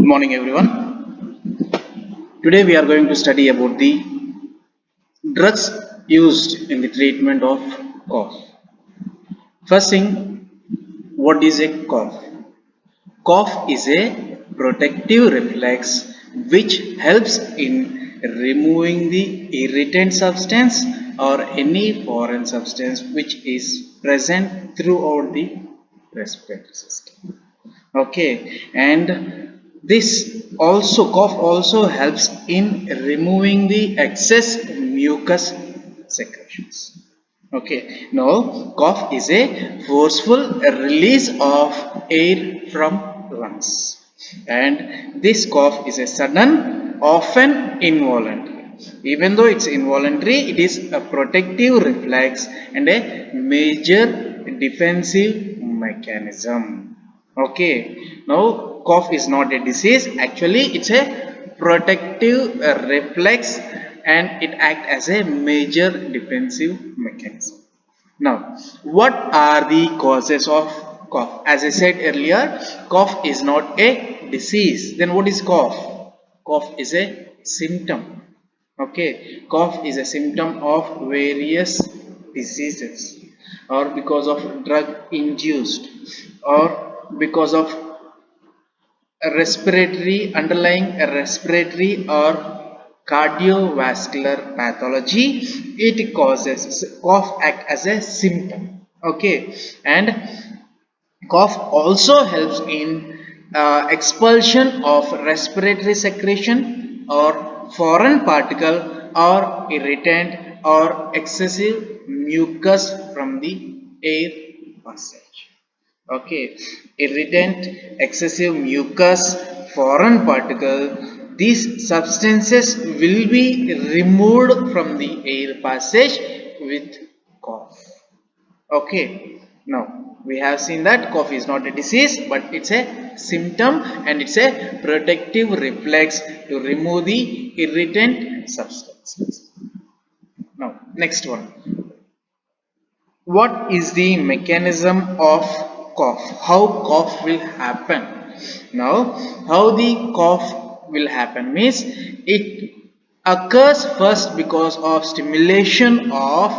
Morning everyone. Today we are going to study about the drugs used in the treatment of cough. First thing, what is a cough? Cough is a protective reflex which helps in removing the irritant substance or any foreign substance which is present throughout the respiratory system. Okay, and this also cough also helps in removing the excess mucus secretions. Okay, now cough is a forceful release of air from lungs, and this cough is a sudden, often involuntary. Even though it's involuntary, it is a protective reflex and a major defensive mechanism. Okay, now cough is not a disease, actually it's a protective reflex and it acts as a major defensive mechanism. Now, what are the causes of cough? As I said earlier, cough is not a disease. Then what is cough? Cough is a symptom. Okay, cough is a symptom of various diseases, or because of drug induced, or because of a respiratory underlying a respiratory or cardiovascular pathology. It causes cough act as a symptom. Okay, and cough also helps in expulsion of respiratory secretion or foreign particle or irritant or excessive mucus from the air passage. Okay, irritant, excessive mucus, foreign particle, these substances will be removed from the air passage with cough. Okay, now we have seen that cough is not a disease but it's a symptom and it's a protective reflex to remove the irritant substances. Now, next one. What is the mechanism of cough? How cough will happen? Now, how the cough will happen means it occurs first because of stimulation of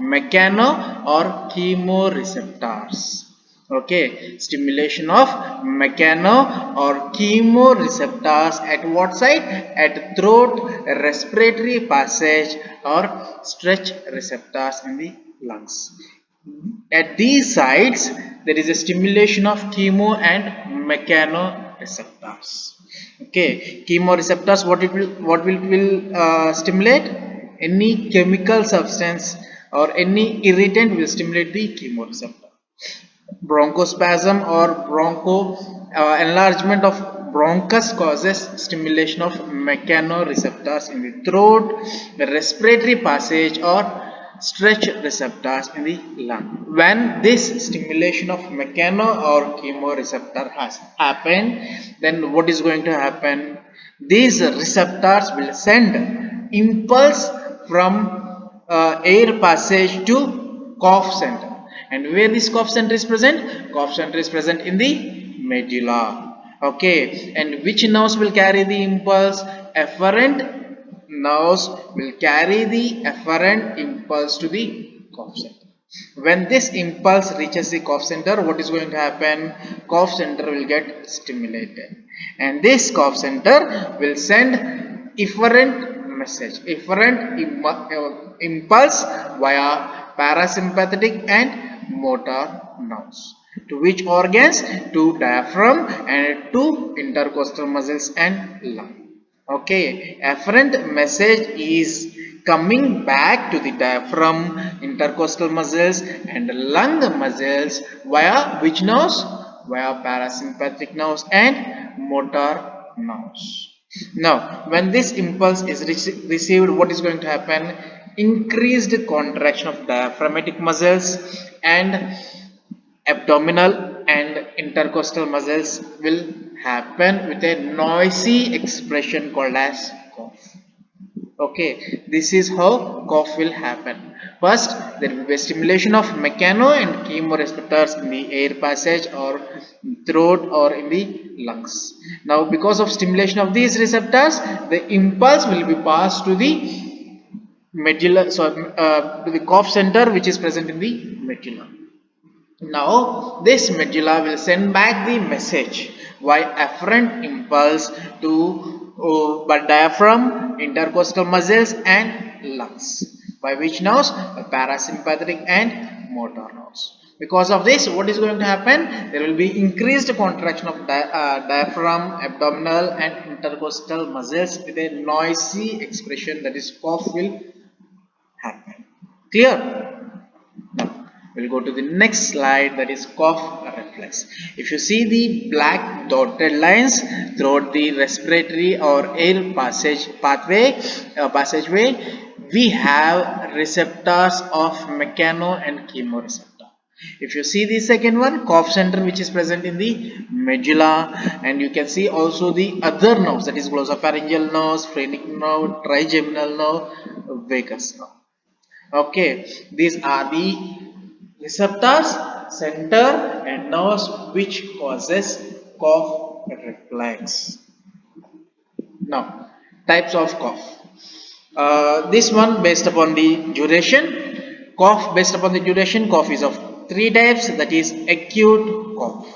mechano or chemoreceptors. Okay, stimulation of mechano or chemoreceptors at what site? At throat, respiratory passage or stretch receptors in the lungs. At these sites, there is a stimulation of chemo and mechanoreceptors. Okay, chemoreceptors. What will stimulate? Any chemical substance or any irritant will stimulate the chemoreceptor. Bronchospasm or broncho enlargement of bronchus causes stimulation of mechanoreceptors in the throat, the respiratory passage or stretch receptors in the lung. When this stimulation of mechano or chemoreceptor has happened, then what is going to happen? These receptors will send impulse from air passage to cough center. And where this cough center is present? Cough center is present in the medulla. Okay, and which nerves will carry the impulse? Efferent nerves will carry the efferent impulse to the cough center. When this impulse reaches the cough center, what is going to happen? Cough center will get stimulated, and this cough center will send efferent message, efferent impulse via parasympathetic and motor nerves. To which organs? To diaphragm and to intercostal muscles and lung. Okay, afferent message is coming back to the diaphragm, intercostal muscles and lung muscles via which nerves? Via parasympathetic nerves and motor nerves. Now, when this impulse is received, what is going to happen? Increased contraction of diaphragmatic muscles and abdominal and intercostal muscles will happen with a noisy expression called as cough. Okay, this is how cough will happen. First, there will be a stimulation of mechano and chemoreceptors in the air passage or throat or in the lungs. Now because of stimulation of these receptors, the impulse will be passed to the medulla, to the cough center which is present in the medulla. Now this medulla will send back the message via afferent impulse to diaphragm, intercostal muscles and lungs, by which nerves? Parasympathetic and motor nerves. Because of this, what is going to happen? There will be increased contraction of diaphragm, abdominal and intercostal muscles with a noisy expression, that is cough will happen. Clear? Now, we'll go to the next slide, that is cough reflex. If you see the black dotted lines throughout the respiratory or air passageway, we have receptors of mechano and chemoreceptor. If you see the second one, cough center, which is present in the medulla, and you can see also the other nerves, that is glossopharyngeal nerves, phrenic nerve, trigeminal nerve, vagus nerve. Okay, these are the receptors, center and nerves which causes cough reflex. Now, types of cough. This one based upon the duration. Cough based upon the duration, cough is of three types, that is acute cough,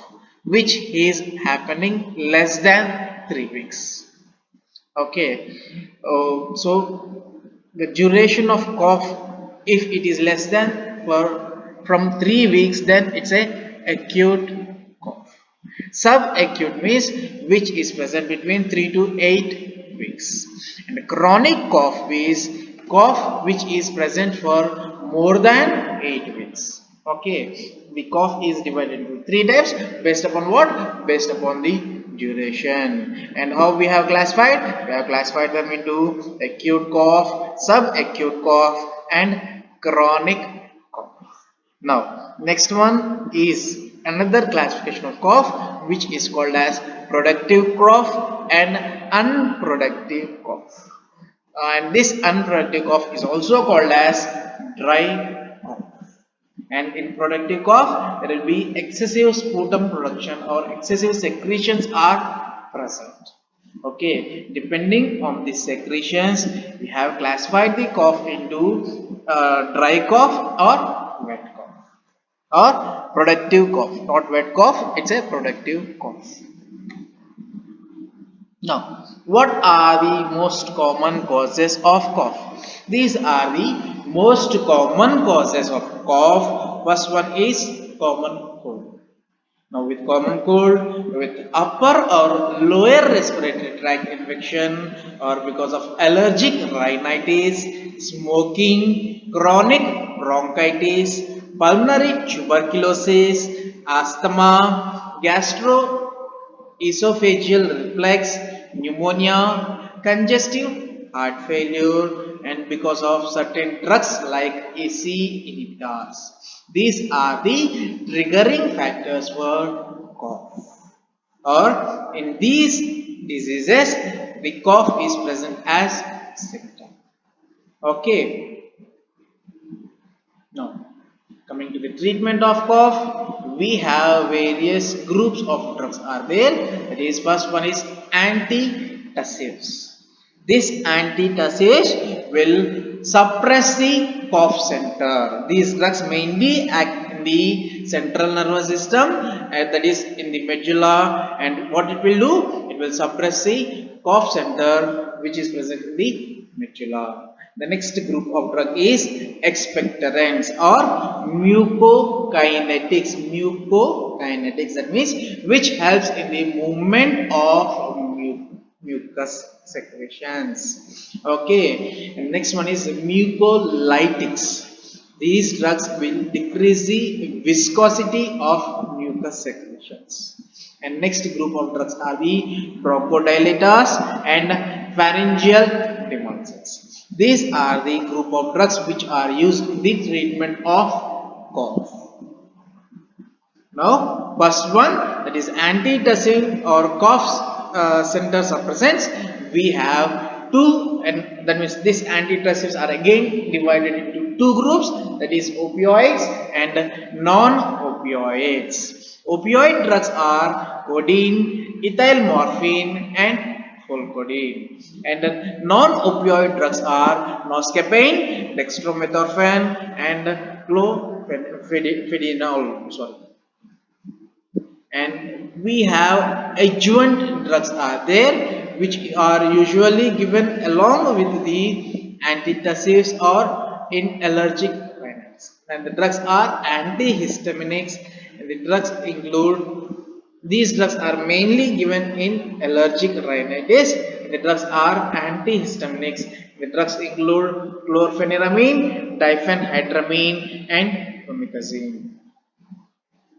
which is happening less than 3 weeks. Okay, so the duration of cough, if it is less than from 3 weeks, then it's a acute cough. Subacute means which is present between 3 to 8 weeks, and chronic cough is cough which is present for more than 8 weeks. Okay, the cough is divided into three types based upon what? Based upon the duration. And how we have classified? We have classified them into acute cough, subacute cough and chronic cough. Now next one is another classification of cough, which is called as productive cough and unproductive cough. And this unproductive cough is also called as dry cough. And in productive cough, there will be excessive sputum production or excessive secretions are present. Okay, depending on the secretions, we have classified the cough into dry cough or wet cough, or productive cough. Not wet cough, it's a productive cough. Now, what are the most common causes of cough? These are the most common causes of cough. First one is common cold. Now, with common cold, with upper or lower respiratory tract infection, or because of allergic rhinitis, smoking, chronic bronchitis, pulmonary tuberculosis, asthma, esophageal reflux, pneumonia, congestive heart failure, and because of certain drugs like AC inhibitors. These are the triggering factors for cough. Or in these diseases, the cough is present as symptom. Okay. Now, coming to the treatment of cough, we have various groups of drugs are there. That is, first one is antitussives. This antitussives will suppress the cough center. These drugs mainly act in the central nervous system, that is in the medulla, and what it will do? It will suppress the cough center which is present in the medulla. The next group of drug is expectorants or mucokinetics. Mucokinetics, that means which helps in the movement of mucus secretions. Okay, and next one is mucolytics. These drugs will decrease the viscosity of mucus secretions. And next group of drugs are the bronchodilators and pharyngeal demulcents. These are the group of drugs which are used in the treatment of cough. Now, first one, that is antitussive or cough center suppressants. We have two, and that means these antitussives are again divided into two groups, that is opioids and non-opioids. opioids. Opioid drugs are codeine, ethyl morphine, and fulcodeine. And non-opioid drugs are noscapine, dextromethorphan, and clofidinol. Sorry. And we have adjuvant drugs are there, which are usually given along with the antitussives or in allergic rhinitis. And the drugs are antihistaminics, and the drugs include, these drugs are mainly given in allergic rhinitis. The drugs are antihistaminics. The drugs include chlorpheniramine, diphenhydramine, and promethazine.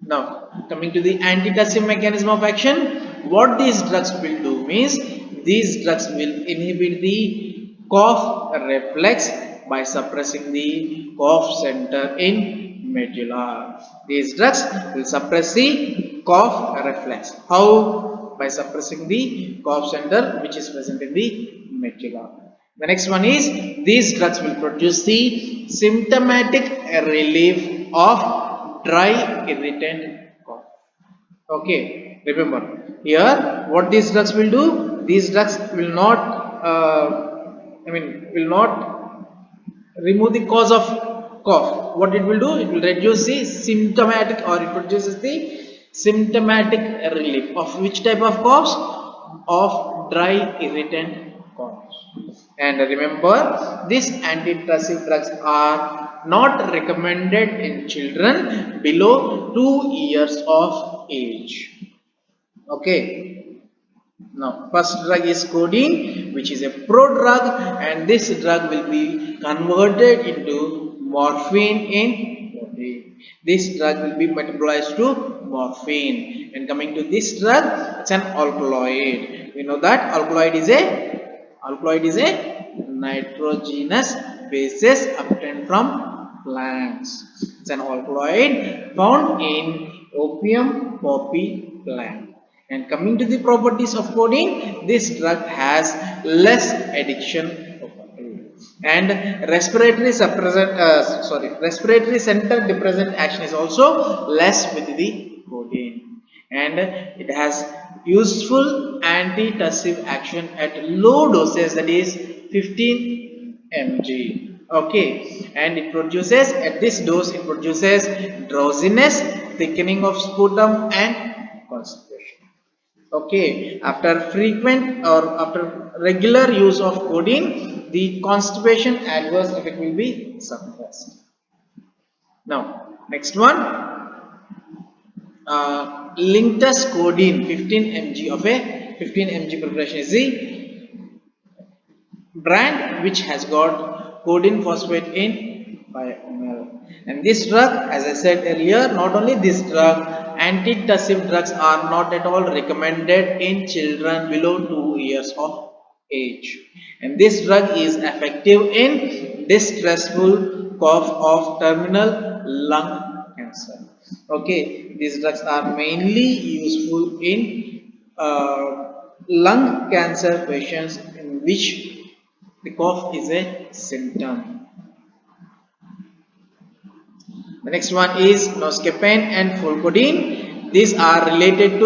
Now, coming to the antitussive mechanism of action, what these drugs will do means, these drugs will inhibit the cough reflex by suppressing the cough center in medulla. These drugs will suppress the cough reflex. How? By suppressing the cough center which is present in the medulla. The next one is, these drugs will produce the symptomatic relief of dry irritant cough. Okay, remember here what these drugs will do. These drugs will not, will not remove the cause of cough. What it will do? It will reduce the symptomatic, or it produces the symptomatic relief of which type of coughs? Of dry irritant coughs. And remember, these antitussive drugs are not recommended in children below 2 years of age. Okay. Now, first drug is codeine, which is a prodrug, and this drug will be converted into morphine in body. This drug will be metabolized to morphine. And coming to this drug, it's an alkaloid. We know that alkaloid is a nitrogenous bases obtained from plants. It's an alkaloid found in opium poppy plant. And coming to the properties of codeine, this drug has less addiction property, and respiratory center depressant action is also less with the codeine, and it has useful antitussive action at low doses, that is 15 mg. Okay, and it produces, at this dose it produces drowsiness, thickening of sputum, and constipation. Okay, after frequent or after regular use of codeine, the constipation adverse effect will be suppressed. Now, next one, Linctus codeine 15 mg of a 15 mg preparation is the brand which has got codeine phosphate in 5 ml. And this drug, as I said earlier, not only this drug, antitussive drugs are not at all recommended in children below 2 years of age. And this drug is effective in distressful cough of terminal lung cancer. Okay, these drugs are mainly useful in lung cancer patients in which the cough is a symptom. The next one is noscapine and fulcodeine. These are related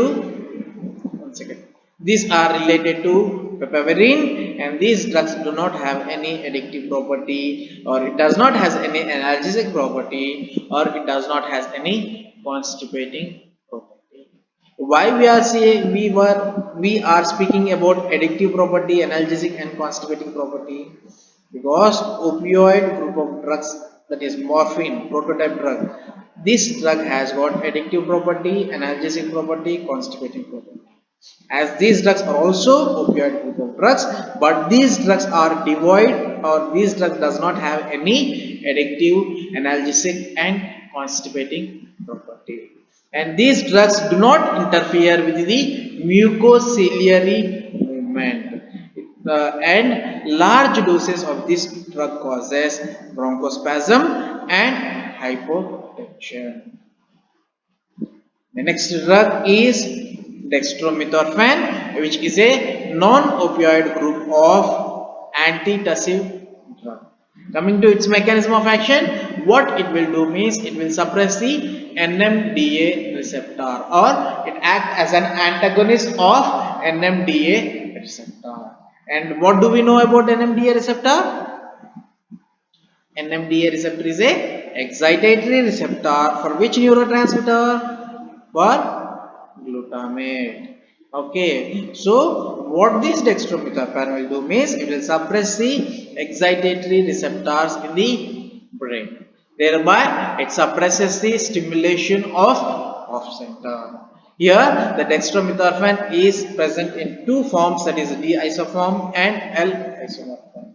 to piperine, and these drugs do not have any addictive property, or it does not has any analgesic property, or it does not has any constipating property. Why we are saying we are speaking about addictive property, analgesic, and constipating property? Because opioid group of drugs, that is morphine, prototype drug, this drug has got addictive property, analgesic property, constipating property. As these drugs are also opioid group of drugs, but these drugs are devoid, or these drug does not have any addictive, analgesic, and constipating property. And these drugs do not interfere with the mucociliary movement. And large doses of this drug causes bronchospasm and hypotension. The next drug is dextromethorphan, which is a non-opioid group of antitussive drug. Coming to its mechanism of action, what it will do means it will suppress the NMDA receptor, or it act as an antagonist of NMDA receptor. And what do we know about NMDA receptor? NMDA receptor is a excitatory receptor for which neurotransmitter? For glutamate. Okay, so what this dextromethorphan will do means it will suppress the excitatory receptors in the brain. Thereby, it suppresses the stimulation of center. Here, the dextromethorphan is present in two forms, that is D isoform and L isomer form.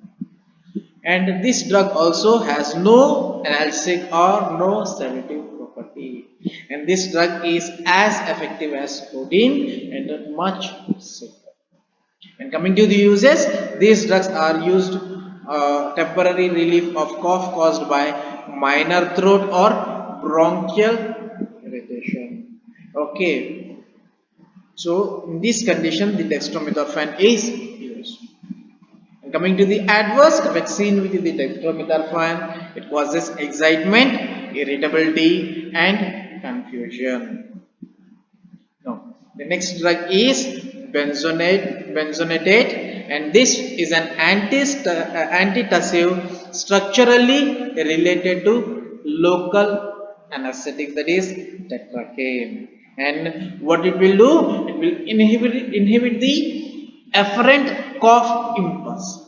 And this drug also has no analgesic or no sedative property, and this drug is as effective as codeine and much safer. And coming to the uses, these drugs are used temporary relief of cough caused by minor throat or bronchial irritation. Okay, so in this condition the dextromethorphan is used. Coming to the adverse effects seen with the dextromethorphan, it causes excitement, irritability, and confusion. Now, the next drug is benzonatate, and this is an antitussive structurally related to local anesthetic, that is tetracaine. And what it will do? It will inhibit the afferent cough impulse.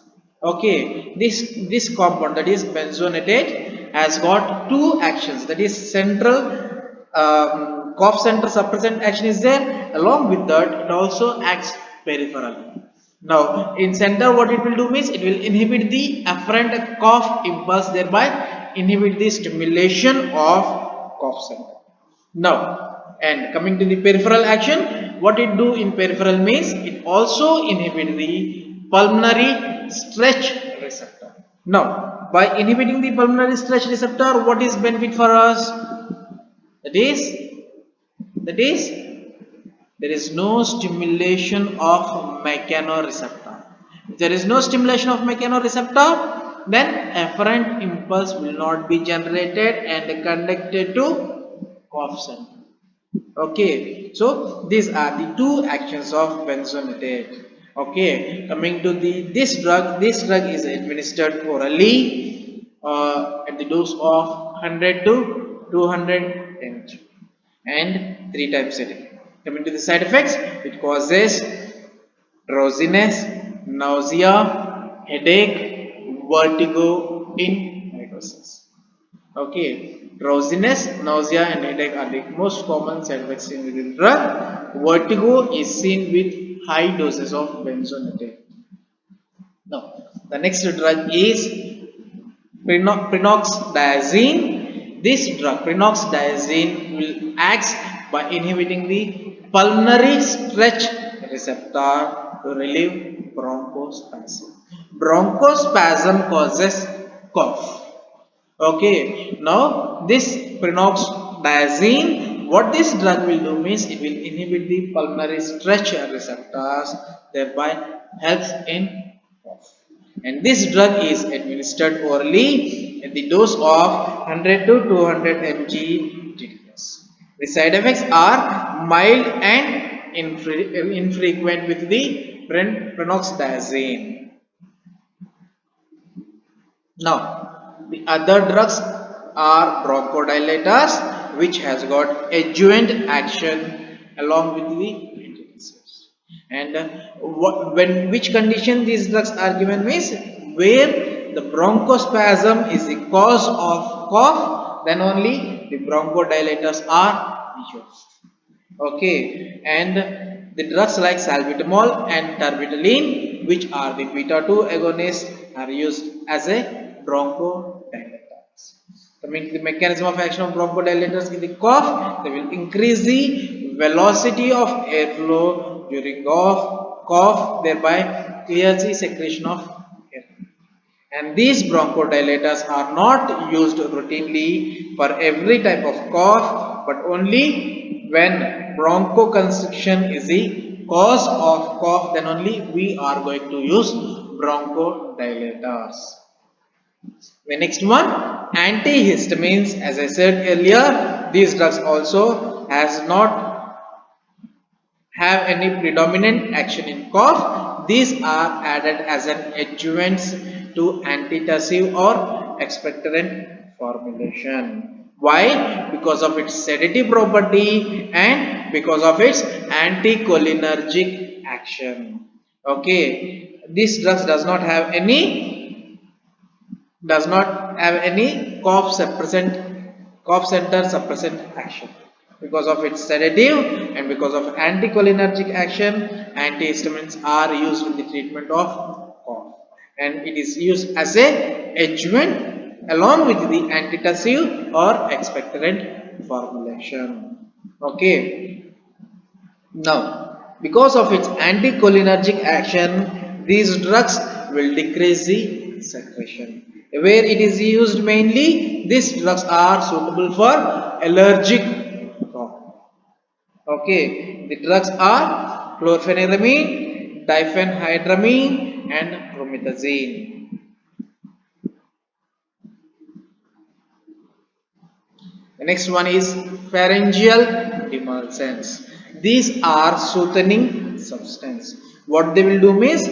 Okay, this compound, that is benzonatate, has got two actions, that is central cough center suppressant action is there, along with that it also acts peripheral. Now in center what it will do means it will inhibit the afferent cough impulse, thereby inhibit the stimulation of cough center. Now, and coming to the peripheral action, what it do in peripheral means it also inhibit the pulmonary stretch receptor. Now, by inhibiting the pulmonary stretch receptor, what is benefit for us? That is there is no stimulation of mechanoreceptor. If there is no stimulation of mechanoreceptor, then afferent impulse will not be generated and conducted to cough center. Okay, so these are the two actions of benzonatate. Okay, coming to this drug is administered orally at the dose of 100 to 200 mg and 3 times a day. Coming to the side effects, it causes drowsiness, nausea, headache, vertigo in mitosis. Okay, drowsiness, nausea, and headache are the most common side effects seen with the drug. Vertigo is seen with high doses of benzonatate. Now, the next drug is prenoxdiazine. This drug, prenoxdiazine, will act by inhibiting the pulmonary stretch receptor to relieve bronchospasm. Bronchospasm causes cough. Okay, now this prenoxdiazine, what this drug will do means it will inhibit the pulmonary stretch receptors, thereby helps in cough. And this drug is administered orally at the dose of 100 to 200 mg TDS. The side effects are mild and infrequent with the prenoxdiazine. Now, the other drugs are bronchodilators, which has got adjuvant action along with the antidepressants. And which condition these drugs are given means where the bronchospasm is the cause of cough, then only the bronchodilators are used. Okay, and the drugs like salbutamol and terbutaline, which are the beta 2 agonists, are used as a bronchodilators. Coming to the mechanism of action of bronchodilators in the cough, they will increase the velocity of airflow during cough, thereby clears the secretion of air. And these bronchodilators are not used routinely for every type of cough, but only when bronchoconstriction is the cause of cough, then only we are going to use bronchodilators. The next one, antihistamines. As I said earlier, these drugs also has not have any predominant action in cough. These are added as an adjuvants to antitussive or expectorant formulation. Why? Because of its sedative property and because of its anticholinergic action. Okay, this drug does not have any cough center suppressant action. Because of its sedative and because of anticholinergic action, antihistamines are used in the treatment of cough, and it is used as a adjuvant along with the antitussive or expectorant formulation. Okay. Now, because of its anticholinergic action, these drugs will decrease the secretion. Where it is used mainly, these drugs are suitable for allergic cough. Okay, the drugs are chlorpheniramine, diphenhydramine, and promethazine. The next one is pharyngeal demulcents. These are soothing substance. What they will do means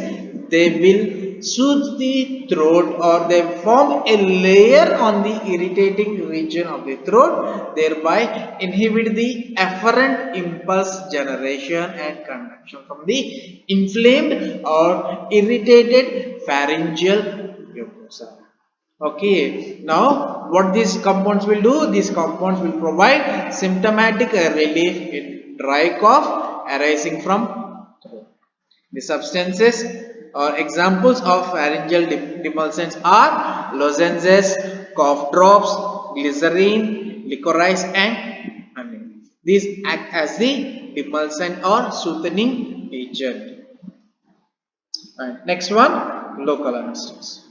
they will soothe the throat, or they form a layer on the irritating region of the throat, thereby inhibit the afferent impulse generation and conduction from the inflamed or irritated pharyngeal mucosa. Okay, now what these compounds will do? These compounds will provide symptomatic relief in dry cough arising from throat. The substances or examples of pharyngeal demulcents are lozenges, cough drops, glycerin, licorice, and honey. These act as the demulcent or soothing agent. And next one, local anesthetics.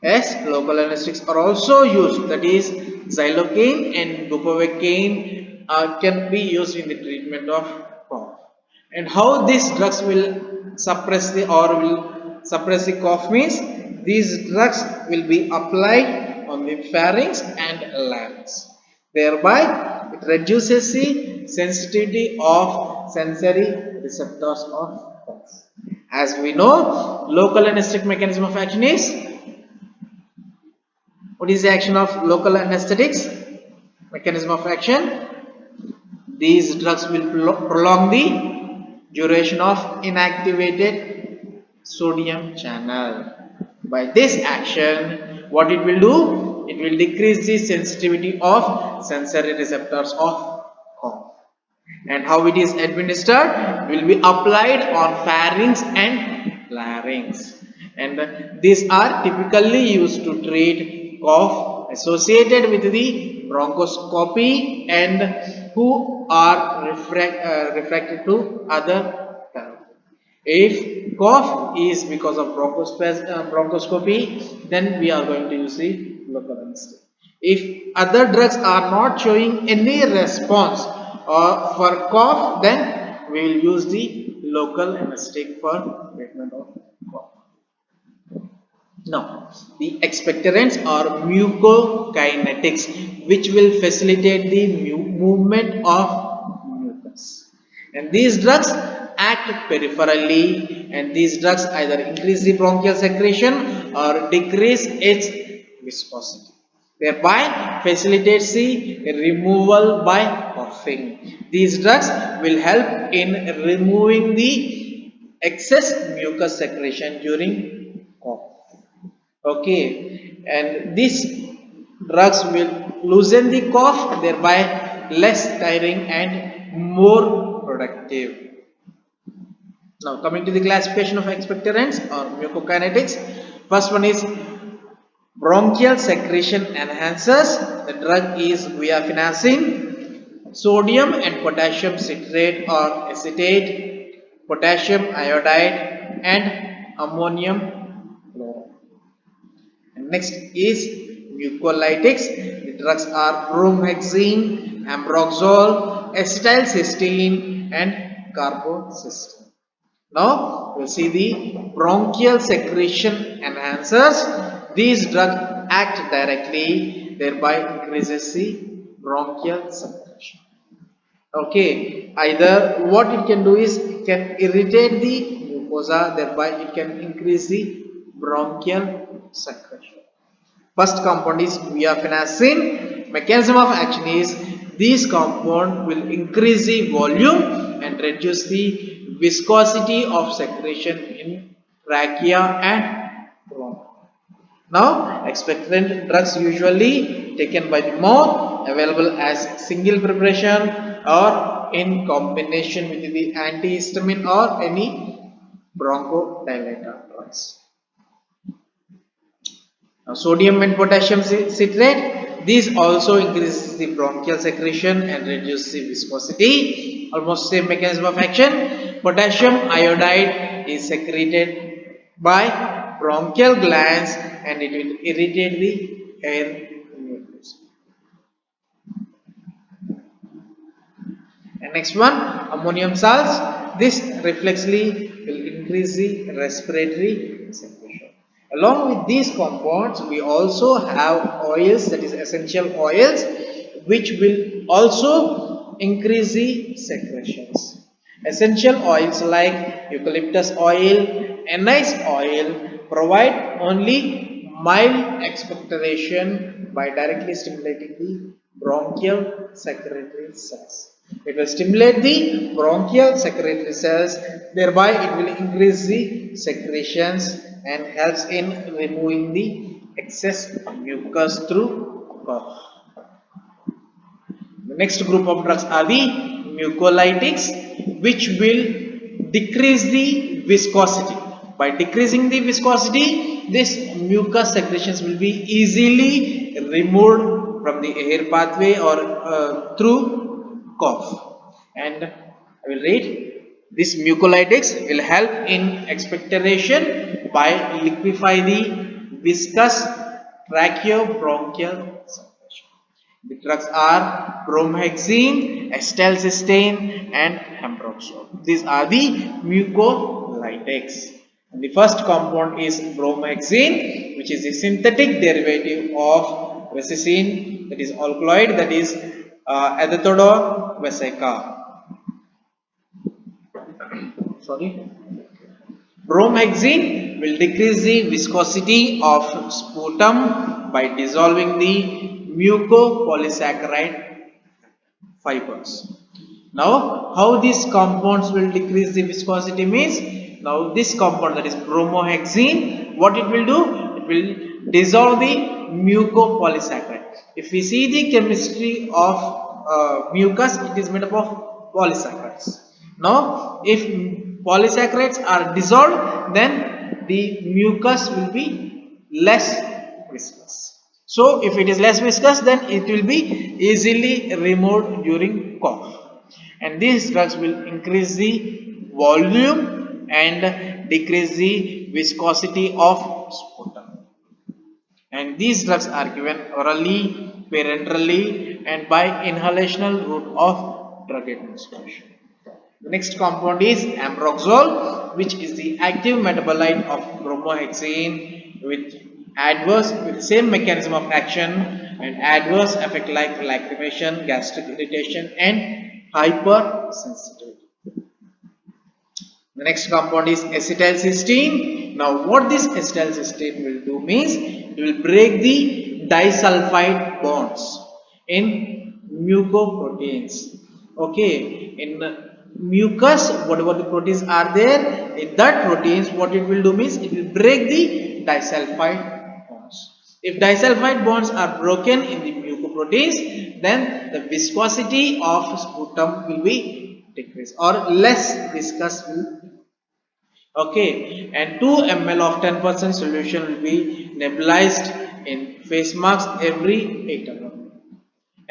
Yes, local anesthetics are also used. That is, xylocaine and bupivacaine can be used in the treatment of cough. And how these drugs will suppress the cough means these drugs will be applied on the pharynx and larynx. Thereby, it reduces the sensitivity of sensory receptors of cough. As we know, local anesthetic mechanism of action is, what is the action of local anesthetics? Mechanism of action. These drugs will prolong the duration of inactivated sodium channel. By this action, what it will do? It will decrease the sensitivity of sensory receptors of cough. And how it is administered will be applied on pharynx and larynx, and these are typically used to treat cough associated with the bronchoscopy and who are refracted to other therapy. If cough is because of bronchoscopy, then we are going to use the local anesthetic. If other drugs are not showing any response for cough, then we will use the local anesthetic for treatment of cough. Now, the expectorants are mucokinetics, which will facilitate the movement of mucus. And these drugs act peripherally, and these drugs either increase the bronchial secretion or decrease its viscosity, thereby facilitates the removal by coughing. These drugs will help in removing the excess mucus secretion during cough. Okay, and these drugs will loosen the cough, thereby less tiring and more productive. Now, coming to the classification of expectorants or mucokinetics, first one is bronchial secretion enhancers. The drug is guaifenesin, sodium and potassium citrate or acetate, potassium iodide, and ammonium chloride. And next is mucolytics. The drugs are bromhexine, ambroxol, acetylcysteine, and carbocisteine. Now we'll see the bronchial secretion enhancers. These drugs act directly, thereby increases the bronchial circulation. Okay, either what it can do is it can irritate the mucosa, thereby it can increase the bronchial circulation. First compound is guaifenesin. Mechanism of action is this compound will increase the volume and reduce the viscosity of secretion in trachea and bronchi. Now, expectorant drugs usually taken by the mouth, available as single preparation or in combination with the antihistamine or any bronchodilator drugs. Now, sodium and potassium citrate, these also increases the bronchial secretion and reduce the viscosity. Almost same mechanism of action. Potassium iodide is secreted by bronchial glands and it will irritate the air mucosa. And next one, ammonium salts. This reflexly will increase the respiratory secretion. Along with these compounds, we also have oils, that is essential oils, which will also increase the secretions. Essential oils like eucalyptus oil, anise oil provide only mild expectoration by directly stimulating the bronchial secretory cells. It will stimulate the bronchial secretory cells, thereby it will increase the secretions and helps in removing the excess mucus through cough. The next group of drugs are the mucolytics, which will decrease the viscosity. By decreasing the viscosity, this mucus secretions will be easily removed from the air pathway or through cough. And I will read. This mucolytics will help in expectoration by liquefy the viscous tracheobronchial secretion. The drugs are bromhexine, acetylcysteine and ambroxol. These are the mucolytics. And the first compound is bromhexine, which is a synthetic derivative of vesicine, that is alkaloid, that is azathodone vesica. Sorry. Bromhexine will decrease the viscosity of sputum by dissolving the mucopolysaccharide fibers. Now, how these compounds will decrease the viscosity means, now this compound, that is bromohexane, what it will do? It will dissolve the mucopolysaccharide. If we see the chemistry of mucus, it is made up of polysaccharides. Now, if polysaccharides are dissolved, then the mucus will be less viscous. So, if it is less viscous, then it will be easily removed during cough. And these drugs will increase the volume and decrease the viscosity of sputum. And these drugs are given orally, parenterally, and by inhalational route of drug administration. The next compound is ambroxol, which is the active metabolite of bromohexane with same mechanism of action and adverse effect like lacrimation, gastric irritation and hypersensitivity. The next compound is acetylcysteine. Now what this acetylcysteine will do means it will break the disulfide bonds in mucoproteins. Okay, in mucus, whatever the proteins are there, in that proteins, what it will do means it will break the disulfide bonds. If disulfide bonds are broken in the mucoproteins, then the viscosity of sputum will be decreased or less viscous will. Okay, and 2 ml of 10% solution will be nebulized in face masks every 8 hours.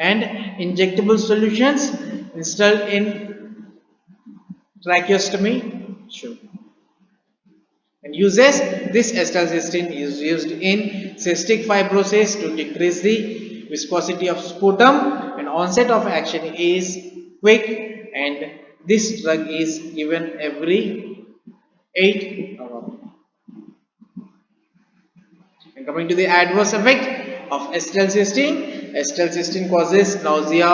And injectable solutions installed in tracheostomy should. And uses, this acetylcysteine is used in cystic fibrosis to decrease the viscosity of sputum, and onset of action is quick, and this drug is given every 8 hours. And coming to the adverse effect of acetylcysteine. Acetylcysteine causes nausea,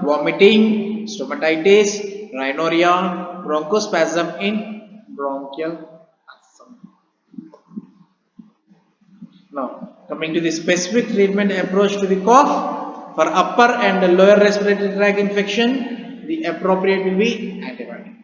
vomiting, stomatitis, rhinorrhea, bronchospasm in bronchial asthma. Now, coming to the specific treatment approach to the cough, for upper and lower respiratory tract infection, the appropriate will be antibiotic.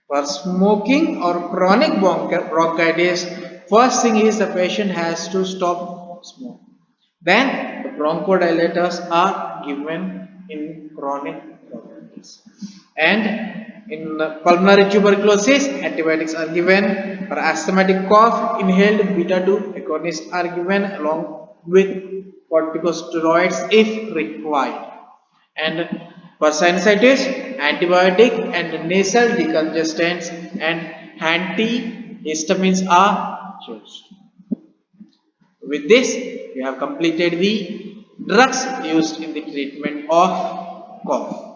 For smoking or chronic bronchitis, first thing is the patient has to stop smoking. Then the bronchodilators are given in chronic bronchitis. And in pulmonary tuberculosis, antibiotics are given. For asthmatic cough, inhaled beta-2 agonists are given along with corticosteroids if required. And for sinusitis, antibiotic and nasal decongestants and antihistamines are used. With this, we have completed the drugs used in the treatment of cough.